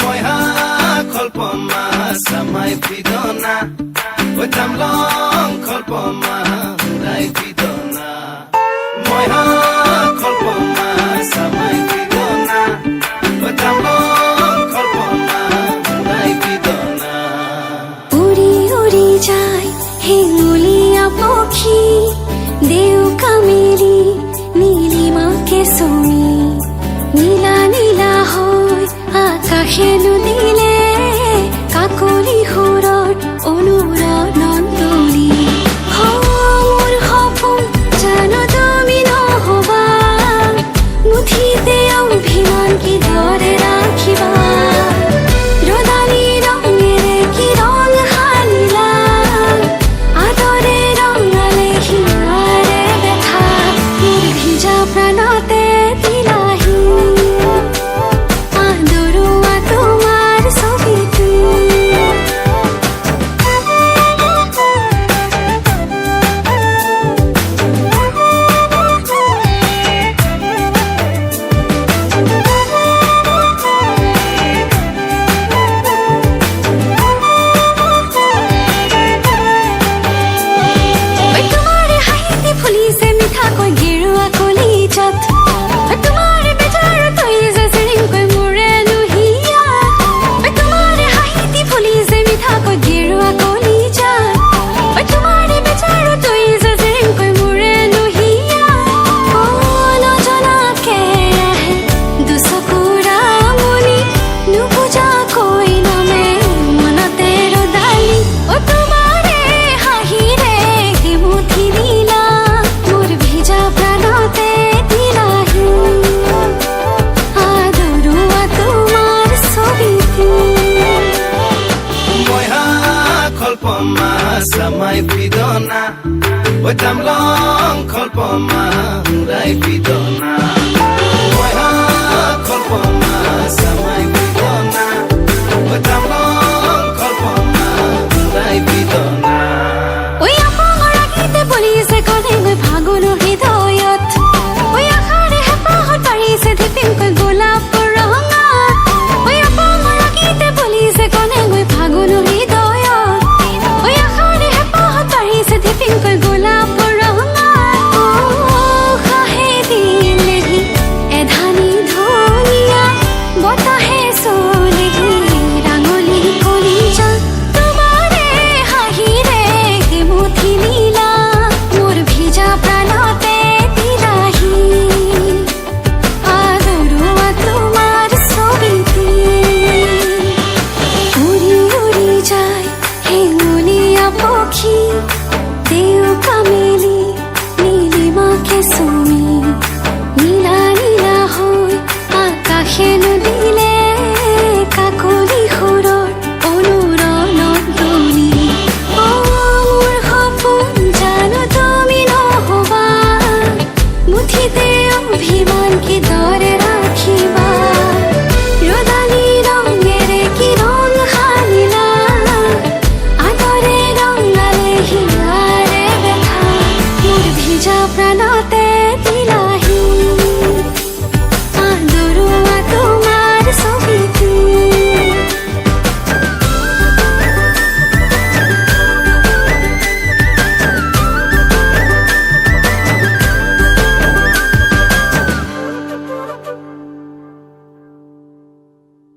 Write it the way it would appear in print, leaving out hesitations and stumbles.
Moiha kolpoma samai pidona Otam long kolpoma hurai pidona Moiha kolpoma samai pidona Otam long kolpoma hurai pidona Uri uri jai hinguliya pokhi Deu kameli Nilima কেশমী নীলা নীলা হয় আকাশে নুদিলে কাকলি সুৰত অনুৰণন তলি মোৰ সপোন জানো তুমি নহবা মুঠিতে অভিমান কিদৰে ৰাখিবা ৰদালি ৰঙেৰে কি ৰং সানিলা আদৰে ৰঙালে হিয়াৰে দেখা মোৰ ভিজা প্ৰাণতে দিলাহি আদৰুৱা তোমাৰ ছবিটো তোমাৰে হাঁহিতে ফুলিছে মিঠাকৈ গেৰুৱা কলিজাত তোমাৰে বেজাৰত হৈছে চিৰিংকৈ মোৰে লুহিয়া তোমাৰে হাঁহিতে ফুলিছে মিঠাকৈ গেৰুৱা কলিজাত তোমাৰে বেজাৰত হৈছে চিৰিংকৈ মোৰে লুহিয়া নজনাকে আহে দুচকুৰা মনি নুবুজাকৈ নামে মনতে ৰদালি তোমাৰে হাঁহিৰে মুঠি দিলা মোৰ ভিজা প্ৰাণতে দিলাহি আদৰুৱা তোমাৰ ছবিটো Moiha kolpoma samai pidona Otam long kolpoma hurai pidona Moiha kolpoma samai pidona Otam long kolpoma hurai pidona ঐ আপাঙৰ আগিতে বলিছে কণেকৈ ফাগুনৰ হৃদয়ত ঐ আশাৰে হেঁপাহত পাৰিছে ধিপিংকৈ গোলাপৰ ৰঙা ঐ আপাঙৰ আগিতে বলিছে কণেকৈ ফাগুনৰ হৃদয়ত ঐ আশাৰে হেঁপাহত পাৰিছে ধিপিংকৈ গোলাপৰ ৰঙা উশাহে দিলেহি এধানি ধুনীয়া বতাহে চলেহি